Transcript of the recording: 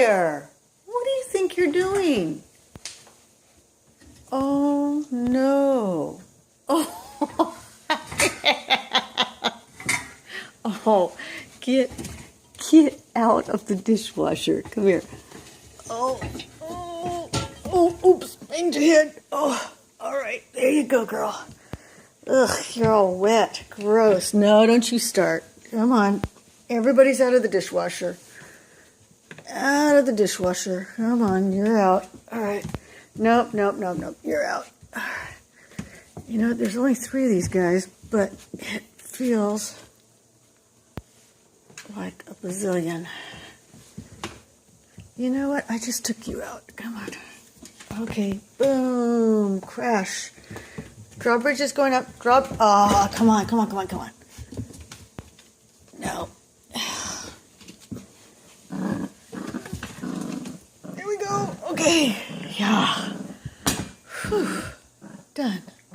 there. What do you think you're doing? Oh, no. Oh, oh, get out of the dishwasher. Come here. Oh, oops, banged your head. Oh, all right, there you go, girl. Ugh, you're all wet. Gross. No, don't you start. Come on. Everybody's out of the dishwasher. Out of the dishwasher. Come on, you're out. All right. Nope. You're out. All right. You know, there's only 3 of these guys, but it feels like a bazillion. You know what? I just took you out. Come on. Okay. Boom. Crash. Drawbridge is going up. Drop. Oh, come on. No. There we go. Okay. Yeah. Whew. Done.